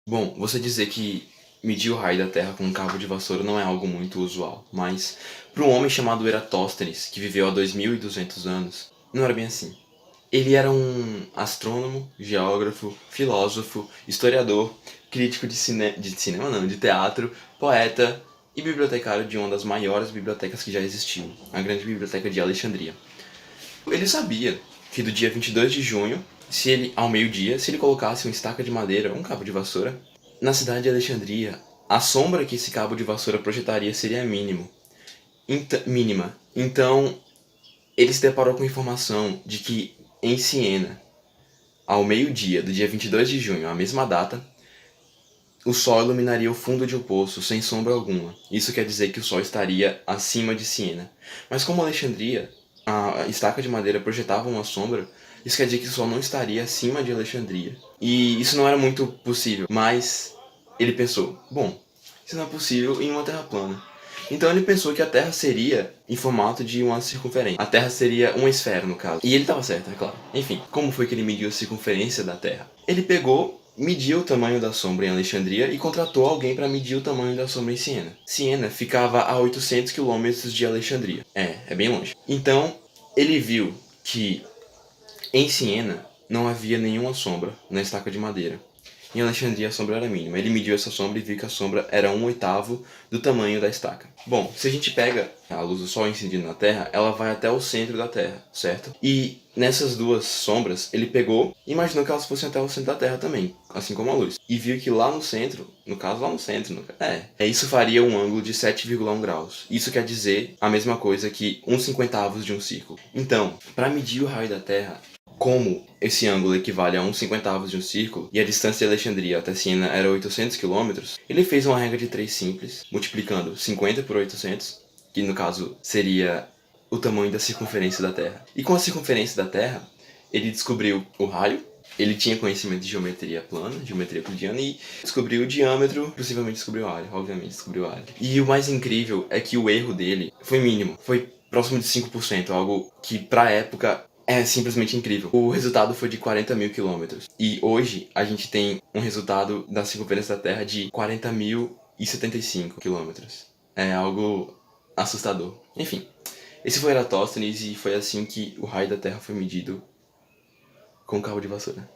Bom, você dizer que medir o raio da Terra com um cabo de vassoura não é algo muito usual, mas para um homem chamado Eratóstenes, que viveu há 2200 anos, não era bem assim. Ele era um astrônomo, geógrafo, filósofo, historiador, crítico de cinema não, de teatro, poeta e bibliotecário de uma das maiores bibliotecas que já existiu, a Grande Biblioteca de Alexandria. Ele sabia que do dia 22 de junho, se ele, ao meio-dia, se ele colocasse uma estaca de madeira, um cabo de vassoura, na cidade de Alexandria, a sombra que esse cabo de vassoura projetaria seria mínima. Então, ele se deparou com a informação de que em Siena, ao meio-dia do dia 22 de junho, a mesma data, o sol iluminaria o fundo de um poço sem sombra alguma. Isso quer dizer que o sol estaria acima de Siena. Mas como Alexandria, a estaca de madeira projetava uma sombra, isso quer dizer que o sol não estaria acima de Alexandria. E isso não era muito possível, mas ele pensou, bom, isso não é possível em uma terra plana. Então ele pensou que a Terra seria em formato de uma circunferência. A Terra seria uma esfera, no caso. E ele estava certo, é claro. Enfim, como foi que ele mediu a circunferência da Terra? Ele pegou, mediu o tamanho da sombra em Alexandria e contratou alguém para medir o tamanho da sombra em Siena. Siena ficava a 800 quilômetros de Alexandria. É bem longe. Então, ele viu que em Siena não havia nenhuma sombra na estaca de madeira. Em Alexandria a sombra era mínima. Ele mediu essa sombra e viu que a sombra era 1/8 do tamanho da estaca. Bom, se a gente pega a luz do sol incidindo na Terra, ela vai até o centro da Terra, certo? E nessas duas sombras, ele pegou e imaginou que elas fossem até o centro da Terra também, assim como a luz. E viu que lá no centro, no caso lá no centro, isso faria um ângulo de 7,1 graus. Isso quer dizer a mesma coisa que 1/50 de um círculo. Então, para medir o raio da Terra, como esse ângulo equivale a 1/50 de um círculo e a distância de Alexandria até Siena era 800 quilômetros, ele fez uma regra de 3 simples, multiplicando 50 por 800, que no caso seria o tamanho da circunferência da Terra. E com a circunferência da Terra, ele descobriu o raio, ele tinha conhecimento de geometria plana, geometria euclidiana, e descobriu o diâmetro, possivelmente descobriu a área, obviamente descobriu a área. E o mais incrível é que o erro dele foi mínimo, foi próximo de 5%, algo que pra época é simplesmente incrível. O resultado foi de 40 mil quilômetros. E hoje a gente tem um resultado da circunferência da Terra de 40.075 quilômetros. É algo assustador. Enfim, esse foi Eratóstenes e foi assim que o raio da Terra foi medido com um cabo de vassoura.